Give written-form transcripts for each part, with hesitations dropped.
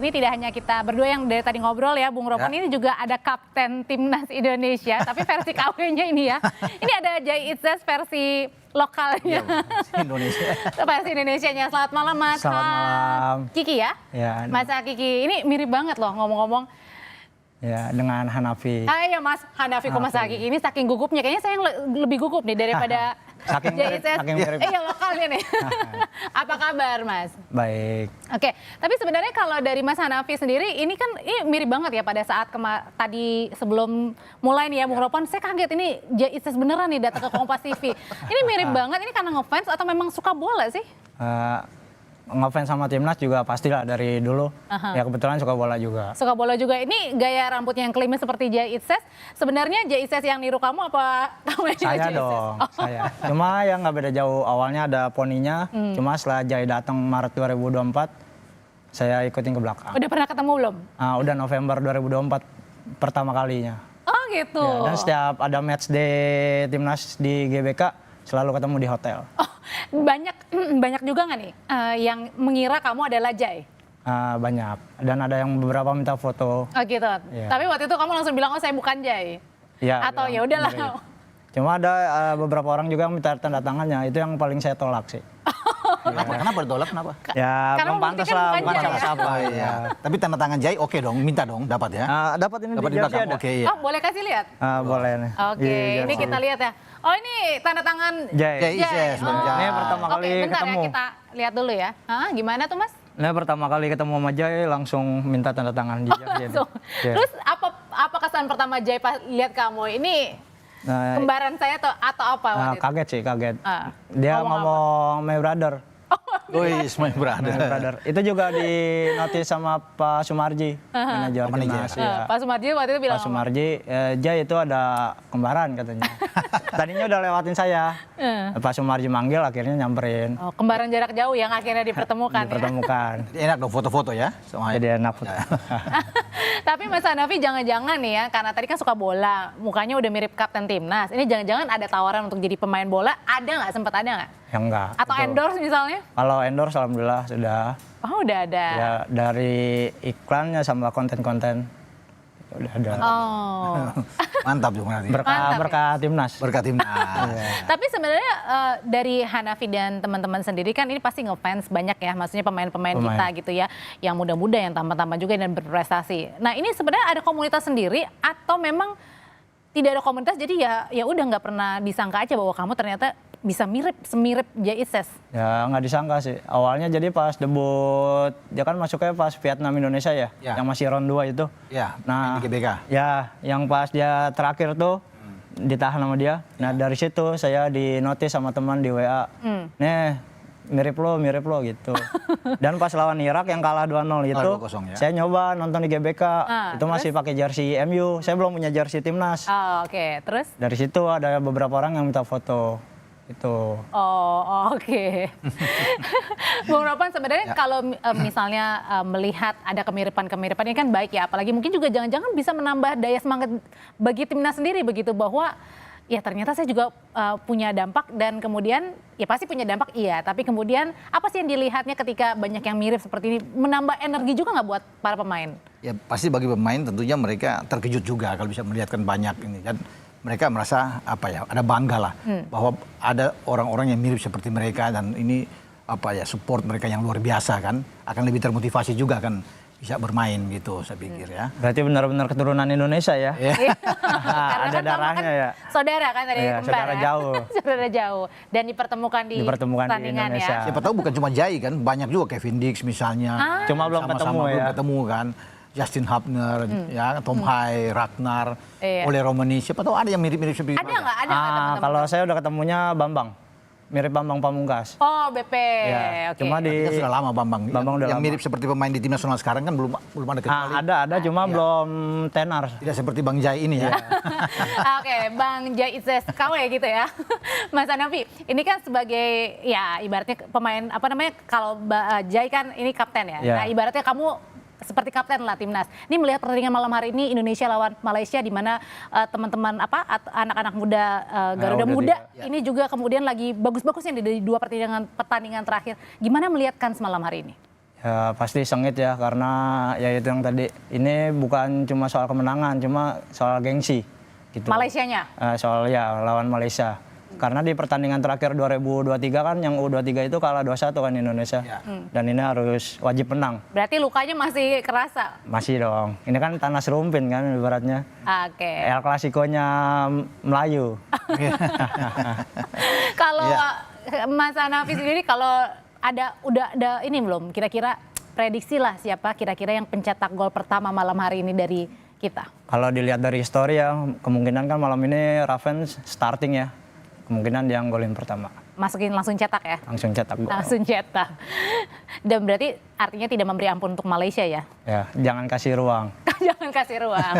Ini tidak hanya kita berdua yang dari tadi ngobrol ya, Bung Ropon, ini juga ada kapten timnas Indonesia, tapi versi KW-nya ini ya. Ini ada Jai Itzes versi lokalnya. Indonesia. Versi Indonesianya. Selamat malam Mas. Selamat malam. Kiki ya? Ya. Mas Kiki, ini mirip banget loh ngomong-ngomong. Ya, dengan Hanafi. Iya Mas, Hanafi kok Mas Kiki ini saking gugupnya, kayaknya saya yang lebih gugup nih daripada Saking Jai Itzes. mirip. Iya lokalnya nih. Apa kabar Mas? Baik. Oke, tapi sebenarnya kalau dari Mas Hanafi sendiri, ini kan mirip banget ya pada saat tadi sebelum mulai nih ya Bung Ropon, saya kaget ini Jai Itzes beneran nih datang ke Kompas TV. Ini mirip banget, ini karena ngefans atau memang suka bola sih? Ngefans sama timnas juga pastilah dari dulu. Ya kebetulan suka bola juga. Suka bola juga. Ini gaya rambutnya yang klimis seperti Jai Itzes. Sebenarnya Jai Itzes yang niru kamu apa kamu yang Saya Jai Itzes? dong, saya. Cuma yang nggak beda jauh, awalnya ada poninya. Cuma setelah Jai datang Maret 2024, saya ikutin ke belakang. Udah pernah ketemu belum? Udah November 2024 pertama kalinya. Oh gitu. Ya, dan setiap ada match day timnas di GBK, selalu ketemu di hotel. Oh, banyak juga nggak nih yang mengira kamu adalah Jai? Banyak. Dan ada yang beberapa minta foto. Oh gitu. Iya. Tapi waktu itu kamu langsung bilang, oh saya bukan Jai. Ya, Atau ya udahlah. Cuma ada beberapa orang juga yang minta tanda tangannya. Itu yang paling saya tolak sih. Kenapa ditolak? Kenapa? Ya Karena belum pantas membuktikan lah, bukan bukan Jai, ya? siapa-siapa. Iya. Tapi tanda tangan Jai oke dong, minta dong, dapat ya. Dapat ini Dapat di di jersey belakang. ada. Oke, iya. Oh boleh kasih lihat? Boleh nih. Oke, Di ini jersey. kita lihat ya. Oh ini tanda tangan Jai. Jai Itzes, Bang Jai. Ini pertama kali Oke, bentar ketemu. ya kita lihat dulu ya. Gimana tuh Mas? Nah pertama kali ketemu sama Jai langsung minta tanda tangan di jersey. Langsung. Iya. Terus apa kesan pertama Jai pas lihat kamu? Ini kembaran saya atau apa waktu itu? Kaget sih, kaget. Ngomong Dia apa? ngomong my brother. Wih, my brother. My brother. Itu juga di notis sama Pak Sumarji, manajer timnas. Ya. Pak Sumarji waktu itu bilang Pak Sumarji, Jai itu ada kembaran katanya. Tadinya udah lewatin saya. Pak Sumarji manggil, akhirnya nyamperin. Oh, kembaran jarak jauh yang akhirnya dipertemukan. Dipertemukan. Enak dong foto-foto ya. Jadi enak foto. Tapi Mas Hanafi jangan-jangan nih ya, karena tadi kan suka bola, mukanya udah mirip kapten timnas. Ini jangan-jangan ada tawaran untuk jadi pemain bola, ada nggak? Sempat ada nggak? Ya enggak. Atau Itu. endorse misalnya? Kalau endorse alhamdulillah sudah. Oh udah ada. Ya dari iklannya sama konten-konten udah ada. Oh. Mantap dong nanti. Berkah timnas. Berkat timnas. Tapi sebenarnya dari Hanafi dan teman-teman sendiri kan ini pasti ngefans banyak ya, maksudnya pemain-pemain kita gitu ya, yang muda-muda yang tambah-tambah juga dan berprestasi. Nah ini sebenarnya ada komunitas sendiri atau memang tidak ada komunitas, jadi ya udah nggak pernah disangka aja bahwa kamu ternyata bisa semirip Jai Itzes? Ya nggak disangka sih. Awalnya jadi pas debut, dia kan masuknya pas Vietnam Indonesia ya, yang masih round 2 itu. Ya, Nah, di GBK. Ya, yang pas dia terakhir tuh ditahan sama dia. Nah dari situ saya di notis sama teman di WA, nih mirip lo gitu. Dan pas lawan Irak yang kalah 2-0 itu, 2-0 ya. saya nyoba nonton di GBK. Itu masih pakai jersey MU. Saya belum punya jersey timnas. Oh, oke. Terus? Dari situ ada beberapa orang yang minta foto. Itu. Oh, oke. Bung Ropon sebenarnya kalau misalnya melihat ada kemiripan-kemiripan ini kan baik ya, apalagi mungkin juga jangan-jangan bisa menambah daya semangat bagi timnas sendiri begitu, bahwa ya ternyata saya juga punya dampak dan kemudian ya pasti punya dampak iya, tapi kemudian apa sih yang dilihatnya ketika banyak yang mirip seperti ini, menambah energi juga nggak buat para pemain? Ya pasti bagi pemain tentunya mereka terkejut juga kalau bisa melihatkan banyak ini kan. Mereka merasa ada bangga lah bahwa ada orang-orang yang mirip seperti mereka, dan ini support mereka yang luar biasa kan, akan lebih termotivasi juga kan bisa bermain gitu, saya pikir ya. Berarti benar-benar keturunan Indonesia ya? Karena Ada kan darahnya kan ya. Saudara kan dari Iya, kembar saudara ya. jauh. Saudara jauh dan dipertemukan di pertandingan Indonesia. ya. Siapa tahu bukan cuma Jai kan, banyak juga Kevin Dix misalnya. Cuma belum ketemu ya. Belum ketemu kan. Justin Hubner, ya, Tom Hai, Ragnar, Ole Romani, siapa tahu ada yang mirip-mirip seperti Ada nggak? Ada nggak teman-teman? Kalau saya udah ketemunya Bambang, mirip Bambang Pamungkas. Oh BP, Ya, oke. cuma Kita sudah lama Bambang. Bambang udah yang lama. mirip seperti pemain di tim nasional sekarang kan belum ada kecuali. Ada cuma belum tenar. Tidak seperti Bang Jai ini ya. Oke, Bang Jai Itzes KW gitu ya. Mas Hanafi, ini kan sebagai ya ibaratnya pemain kalau Jai kan ini kapten ya. Nah ibaratnya kamu seperti kapten lah timnas. Ini melihat pertandingan malam hari ini Indonesia lawan Malaysia, di mana teman-teman anak-anak muda Garuda Muda ini juga kemudian lagi bagus-bagusnya di dua pertandingan terakhir. Gimana melihatkan semalam hari ini? Ya pasti sengit ya, karena ya itu yang tadi, ini bukan cuma soal kemenangan, cuma soal gengsi gitu. Malaysianya? Soal ya lawan Malaysia. Karena di pertandingan terakhir 2023 kan yang U23 itu kalah 2-1 kan Indonesia. Dan ini harus wajib menang. Berarti lukanya masih kerasa? Masih dong. Ini kan tanah serumpin kan ibaratnya. Oke. El Clasico-nya Melayu. Kalau Mas Hanafi sendiri, kalau udah ada ini belum? Kira-kira prediksi lah siapa kira-kira yang pencetak gol pertama malam hari ini dari kita? Kalau dilihat dari histori ya, kemungkinan kan malam ini Raven starting ya. Kemungkinan dia yang golin pertama. Masukin langsung cetak ya? Langsung cetak gol. Langsung cetak. Dan berarti artinya tidak memberi ampun untuk Malaysia ya? Ya, jangan kasih ruang. Jangan kasih ruang.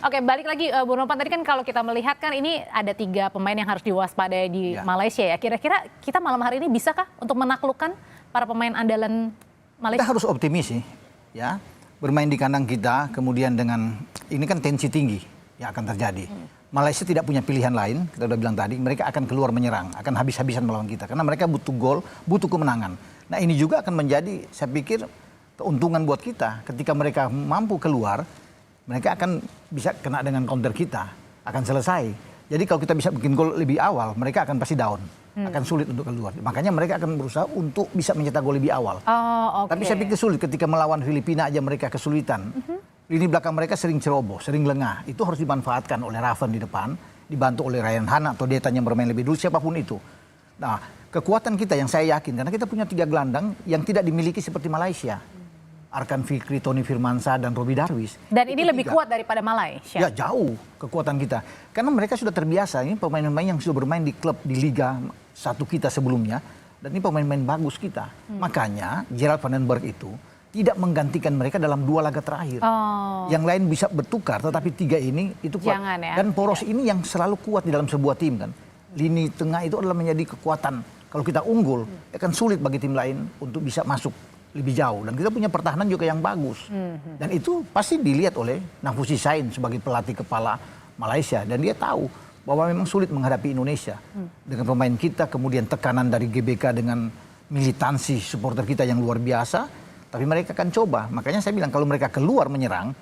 Oke, balik lagi Bu Nopan, tadi kan kalau kita melihat kan ini ada 3 pemain yang harus diwaspadai di Malaysia ya. Kira-kira kita malam hari ini bisakah untuk menaklukkan para pemain andalan Malaysia? Kita harus optimis sih, ya. Bermain di kandang kita, kemudian dengan ini kan tensi tinggi yang akan terjadi. Malaysia tidak punya pilihan lain, kita udah bilang tadi, mereka akan keluar menyerang, akan habis-habisan melawan kita. Karena mereka butuh gol, butuh kemenangan. Nah ini juga akan menjadi, saya pikir, keuntungan buat kita. Ketika mereka mampu keluar, mereka akan bisa kena dengan counter kita, akan selesai. Jadi kalau kita bisa bikin gol lebih awal, mereka akan pasti down, akan sulit untuk keluar. Makanya mereka akan berusaha untuk bisa mencetak gol lebih awal. Oh, oke. Tapi saya pikir sulit ketika melawan Filipina aja mereka kesulitan. Lini belakang mereka sering ceroboh, sering lengah. Itu harus dimanfaatkan oleh Raven di depan, dibantu oleh Ryan Han atau Detan yang bermain lebih dulu, siapapun itu. Nah, kekuatan kita yang saya yakin, karena kita punya 3 gelandang yang tidak dimiliki seperti Malaysia. Arkan Fikri, Tony Firmansyah, dan Robbie Darwis. Dan ini lebih kuat daripada Malaysia? Ya jauh kekuatan kita. Karena mereka sudah terbiasa, ini pemain-pemain yang sudah bermain di klub, di Liga 1 kita sebelumnya. Dan ini pemain-pemain bagus kita. Makanya Gerald van den Berg itu tidak menggantikan mereka dalam 2 laga terakhir. Yang lain bisa bertukar, tetapi 3 ini itu kuat. Jangan ya. Dan poros ini yang selalu kuat di dalam sebuah tim kan. Lini tengah itu adalah menjadi kekuatan. Kalau kita unggul, akan sulit bagi tim lain untuk bisa masuk lebih jauh. Dan kita punya pertahanan juga yang bagus. Dan itu pasti dilihat oleh Nafusi Sain sebagai pelatih kepala Malaysia. Dan dia tahu bahwa memang sulit menghadapi Indonesia. Dengan pemain kita, kemudian tekanan dari GBK dengan militansi supporter kita yang luar biasa. Tapi mereka akan coba. Makanya saya bilang kalau mereka keluar menyerang,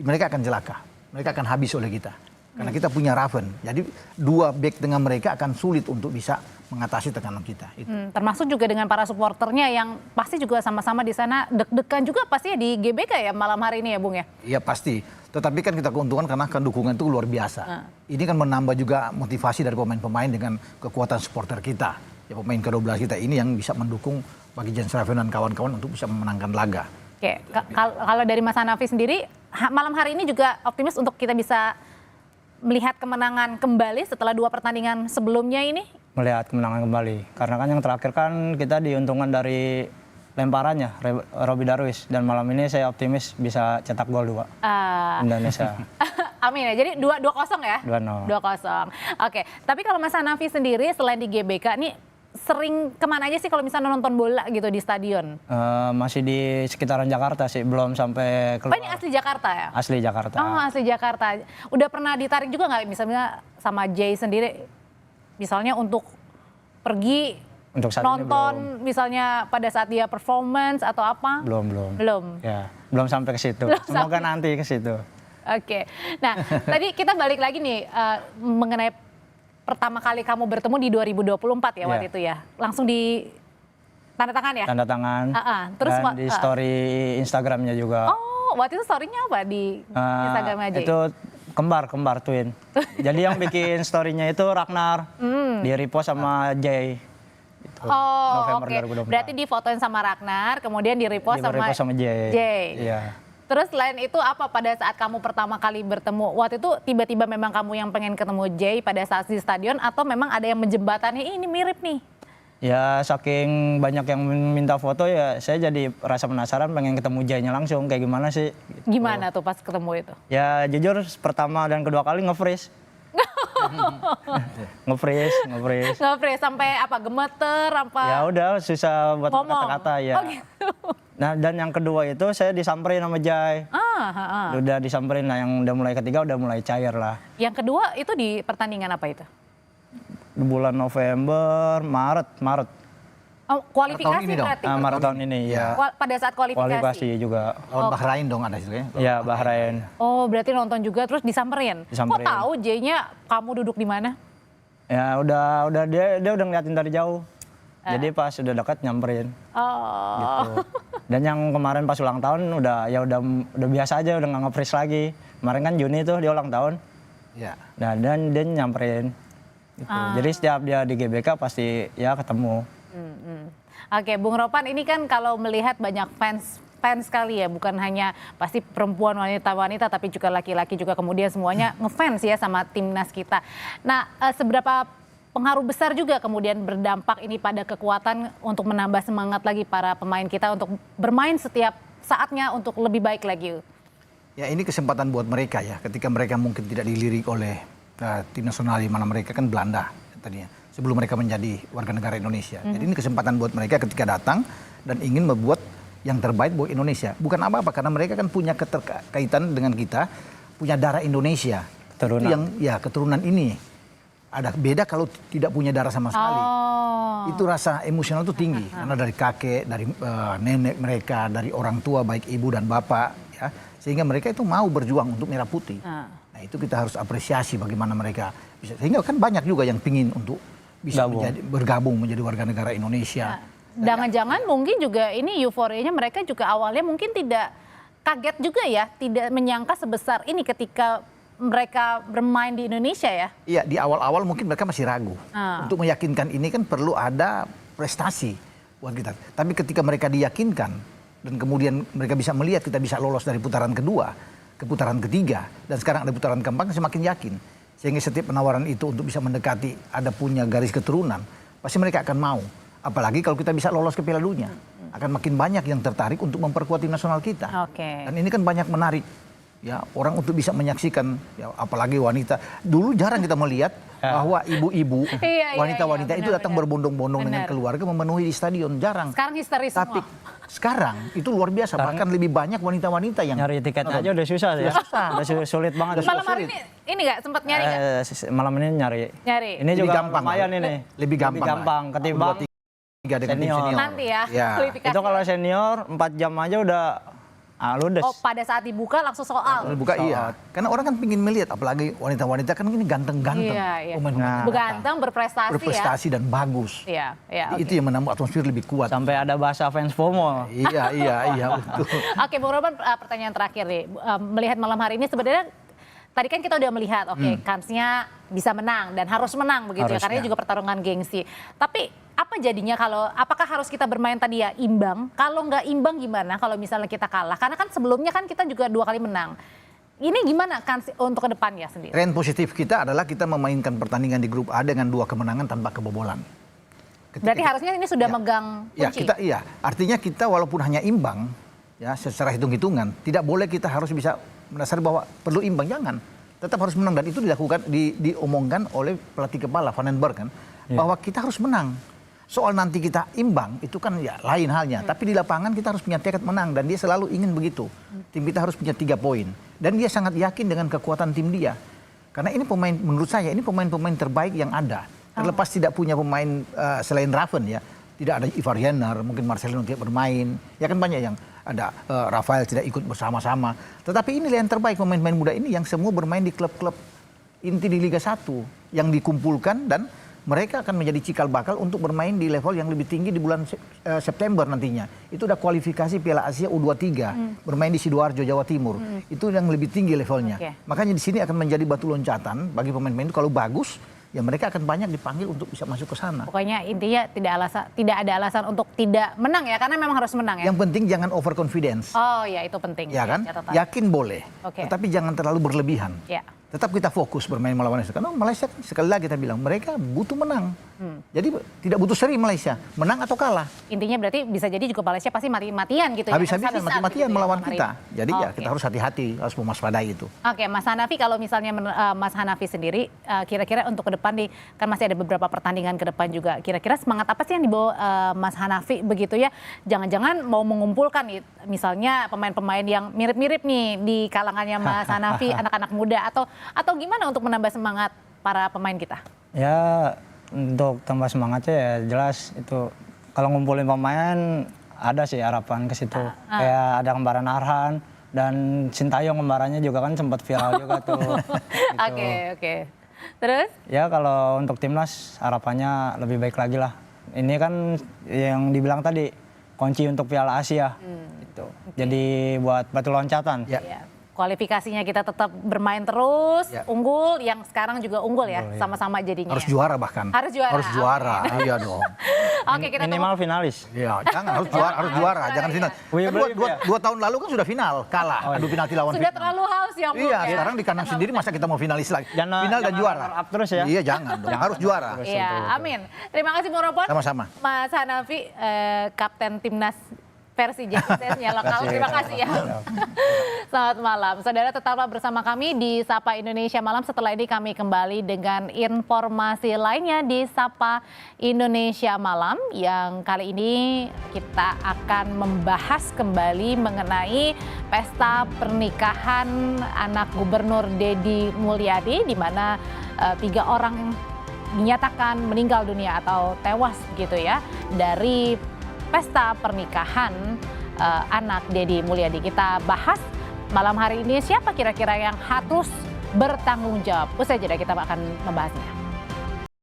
mereka akan celaka. Mereka akan habis oleh kita. Karena kita punya Raven. Jadi 2 back dengan mereka akan sulit untuk bisa mengatasi tekanan kita. Termasuk juga dengan para supporternya yang pasti juga sama-sama di sana deg-degan juga pasti ya di GBK ya malam hari ini ya Bung ya? Iya pasti. Tetapi kan kita keuntungan karena kan dukungan itu luar biasa. Ini kan menambah juga motivasi dari pemain-pemain dengan kekuatan supporter kita. Ya pemain ke-12 kita ini yang bisa mendukung bagi Jens Raven dan kawan-kawan untuk bisa memenangkan laga. Oke, kalau dari Mas Hanafi sendiri, malam hari ini juga optimis untuk kita bisa melihat kemenangan kembali setelah 2 pertandingan sebelumnya ini? Melihat kemenangan kembali. Karena kan yang terakhir kan kita diuntungkan dari lemparannya, Robbie Darwis. Dan malam ini saya optimis bisa cetak gol 2 Indonesia. Amin ya, jadi 2-0 ya? 2-0. 2-0. Oke, tapi kalau Mas Hanafi sendiri selain di GBK nih, sering kemana aja sih kalau misalnya nonton bola gitu di stadion? Masih di sekitaran Jakarta sih, belum sampai keluar. Oh ini asli Jakarta ya? Asli Jakarta. Oh asli Jakarta. Udah pernah ditarik juga nggak misalnya sama Jay sendiri? Misalnya untuk pergi Untuk saat nonton ini misalnya pada saat dia performance atau apa? belum. Ya, belum sampai ke situ. Semoga nanti ke situ. Oke. Nah, tadi kita balik lagi nih mengenai pertama kali kamu bertemu di 2024 ya waktu itu ya. Langsung di tanda tangan ya? Tanda tangan. Terus dan di story Instagramnya juga. Oh, waktu itu story-nya apa di Instagram aja? Itu kembar twin. Jadi yang bikin story-nya itu Ragnar. Di repost sama Jay. Itu, November November 2024. Berarti difotoin sama Ragnar, kemudian di repost sama Jay. Iya. Terus selain itu apa pada saat kamu pertama kali bertemu? Waktu itu tiba-tiba memang kamu yang pengen ketemu Jay pada saat di stadion atau memang ada yang menjembatani ini mirip nih? Ya saking banyak yang minta foto ya saya jadi rasa penasaran pengen ketemu Jay-nya langsung kayak gimana sih. Gitu. Gimana tuh pas ketemu itu? Ya jujur pertama dan kedua kali nge-freeze. nge-freeze sampai apa gemeter apa? Ya udah susah buat kata-kata ya. Oh gitu. Nah dan yang kedua itu saya disamperin sama Jay. Udah disamperin, nah yang udah mulai ketiga udah mulai cair lah. Yang kedua itu di pertandingan apa itu? Di bulan November, Maret. Oh, kualifikasi Tahun ini dong. berarti. Maret tahun ini ya. Pada saat kualifikasi. Kualifikasi juga. Lawan Bahrain dong ada itu ya. Ya Bahrain. Oh, berarti nonton juga terus disamperin. Disamperin. Kok tahu J-nya kamu duduk di mana? Ya udah dia udah ngeliatin dari jauh. Jadi pas udah dekat nyamperin. Oh. Gitu. Dan yang kemarin pas ulang tahun udah biasa aja, udah nggak nge-freeze lagi. Kemarin kan Juni tuh dia ulang tahun. Ya. Nah, dan dia nyamperin. Gitu. Jadi setiap dia di GBK pasti ya ketemu. Oke, Bung Ropan, ini kan kalau melihat banyak fans sekali ya, bukan hanya pasti perempuan, wanita-wanita, tapi juga laki-laki juga kemudian semuanya ngefans ya sama timnas kita. Nah, seberapa pengaruh besar juga kemudian berdampak ini pada kekuatan untuk menambah semangat lagi para pemain kita untuk bermain setiap saatnya untuk lebih baik lagi? Ya ini kesempatan buat mereka ya, ketika mereka mungkin tidak dilirik oleh tim nasional di mana mereka kan Belanda tadinya, sebelum mereka menjadi warga negara Indonesia. Jadi ini kesempatan buat mereka ketika datang dan ingin membuat yang terbaik buat Indonesia. Bukan apa-apa, karena mereka kan punya keterkaitan dengan kita, punya darah Indonesia. Keturunan. Itu yang ya keturunan ini. Ada beda kalau tidak punya darah sama sekali. Oh. Itu rasa emosional itu tinggi karena dari kakek, dari nenek mereka, dari orang tua baik ibu dan bapak, ya, sehingga mereka itu mau berjuang untuk merah putih. Nah itu kita harus apresiasi bagaimana mereka bisa. Sehingga kan banyak juga yang pingin untuk bisa bergabung menjadi warga negara Indonesia. Jangan-jangan mungkin juga ini euforianya mereka juga awalnya mungkin tidak kaget juga ya, tidak menyangka sebesar ini ketika mereka bermain di Indonesia ya? Iya, di awal-awal mungkin mereka masih ragu. Untuk meyakinkan ini kan perlu ada prestasi buat kita. Tapi ketika mereka diyakinkan dan kemudian mereka bisa melihat kita bisa lolos dari putaran kedua ke putaran ketiga dan sekarang ada putaran keempat, semakin yakin. Sehingga setiap penawaran itu untuk bisa mendekati ada punya garis keturunan, pasti mereka akan mau. Apalagi kalau kita bisa lolos ke Piala Dunia, akan makin banyak yang tertarik untuk memperkuat tim nasional kita. Dan ini kan banyak menarik. Ya, orang untuk bisa menyaksikan, ya, apalagi wanita. Dulu jarang kita melihat bahwa ibu-ibu, wanita-wanita itu datang berbondong-bondong dengan keluarga memenuhi di stadion. Jarang. Sekarang histeris Tapi sekarang itu luar biasa. Bahkan lebih banyak wanita-wanita yang nyari tiketnya aja udah susah ya. Udah sulit banget. Malam hari ini nggak sempat nyari nggak? Malam ini nyari. Ini juga gampang, lumayan ini. Lebih gampang ketimbang senior. Nanti ya. Itu kalau senior 4 jam aja udah ludes. Oh, pada saat dibuka langsung soal. Dibuka iya. Karena orang kan pingin melihat, apalagi wanita-wanita kan ini ganteng-ganteng. Iya. Pemain Berganteng, berprestasi dan bagus. Iya. Itu yang menambah atmosfer lebih kuat. Sampai ada bahasa fans FOMO. Iya. Betul. Oke, Bung Ropan, pertanyaan terakhir nih. Melihat malam hari ini sebenarnya tadi kan kita udah melihat, kansnya bisa menang dan harus menang begitu ya, karena juga pertarungan gengsi. Tapi apa jadinya apakah harus kita bermain tadi ya imbang? Kalau nggak imbang gimana kalau misalnya kita kalah? Karena kan sebelumnya kan kita juga 2 kali menang. Ini gimana kans untuk ke depannya sendiri? Tren positif kita adalah kita memainkan pertandingan di grup A dengan 2 kemenangan tanpa kebobolan. Berarti harusnya ini sudah megang kunci? Artinya kita walaupun hanya imbang, ya secara hitung-hitungan, tidak boleh kita harus bisa mendasari bahwa perlu imbang, jangan. Tetap harus menang dan itu dilakukan, diomongkan oleh pelatih kepala Van den Berg kan, bahwa kita harus menang. Soal nanti kita imbang itu kan ya lain halnya, tapi di lapangan kita harus punya tekad menang dan dia selalu ingin begitu. Tim kita harus punya 3 poin dan dia sangat yakin dengan kekuatan tim dia. Karena ini pemain, menurut saya ini pemain-pemain terbaik yang ada. Terlepas tidak punya pemain selain Raven ya, tidak ada Ivar Jenner, mungkin Marcelino tidak bermain, ya kan banyak yang ada Rafael tidak ikut bersama-sama. Tetapi ini yang terbaik pemain-pemain muda ini yang semua bermain di klub-klub inti di Liga 1 yang dikumpulkan dan mereka akan menjadi cikal bakal untuk bermain di level yang lebih tinggi di bulan September nantinya. Itu udah kualifikasi Piala Asia U23, bermain di Sidoarjo, Jawa Timur. Itu yang lebih tinggi levelnya. Makanya di sini akan menjadi batu loncatan bagi pemain-pemain itu kalau bagus, ya mereka akan banyak dipanggil untuk bisa masuk ke sana. Pokoknya intinya tidak ada alasan untuk tidak menang ya, karena memang harus menang ya. Yang penting jangan overconfidence. Oh ya, itu penting. Ya kan? Yakin boleh, tetapi jangan terlalu berlebihan. Ya. Tetap kita fokus bermain melawan Malaysia. Karena Malaysia sekali lagi kita bilang mereka butuh menang. Jadi tidak butuh seri Malaysia, menang atau kalah. Intinya berarti bisa jadi juga Malaysia pasti mati-matian gitu ya. Habis-habisan mati-matian gitu melawan kita. Jadi ya kita harus hati-hati, harus mewaspadai itu. Oke, Mas Hanafi, kalau misalnya Mas Hanafi sendiri kira-kira untuk ke depan nih kan masih ada beberapa pertandingan ke depan juga. Kira-kira semangat apa sih yang dibawa Mas Hanafi begitu ya? Jangan-jangan mau mengumpulkan nih, misalnya pemain-pemain yang mirip-mirip nih di kalangannya Mas Hanafi, anak-anak muda atau gimana untuk menambah semangat para pemain kita? Ya untuk tambah semangatnya ya jelas itu kalau ngumpulin pemain ada sih harapan ke situ. Kayak ada kembaran Arhan dan Sintayong kembarannya juga kan sempat viral juga tuh. Gitu. Oke. Terus? Ya kalau untuk timnas harapannya lebih baik lagi lah. Ini kan yang dibilang tadi kunci untuk Piala Asia. Gitu. Jadi buat batu loncatan. Ya. Ya. Kualifikasinya kita tetap bermain terus, unggul, yang sekarang juga unggul ya, sama-sama jadinya. Harus juara bahkan. Harus juara. Harus juara. Iya dong. Oke, kita Minimal finalis. Iya, jangan harus juara, jangan final. Wih, Kan beli, ya? dua tahun lalu kan sudah final, kalah. Adu penalti lawan sudah Vietnam. terlalu haus ya, Bu. Iya, ya? sekarang di kandang sendiri masa kita mau finalis lagi. Final dan juara. Up terus ya. Iya, jangan dong. Harus juara. Iya, amin. Terima kasih Bung Ropon. Sama-sama. Mas Hanafi, Kapten Timnas versi JSS-nya lokal. Terima kasih ya. Selamat malam. Saudara, tetaplah bersama kami di Sapa Indonesia Malam. Setelah ini kami kembali dengan informasi lainnya di Sapa Indonesia Malam. Yang kali ini kita akan membahas kembali mengenai pesta pernikahan anak Gubernur Deddy Mulyadi, di mana 3 orang dinyatakan meninggal dunia atau tewas gitu ya dari pesta pernikahan anak Deddy Mulyadi. Kita bahas malam hari ini siapa kira-kira yang harus bertanggung jawab. Usai jeda kita akan membahasnya.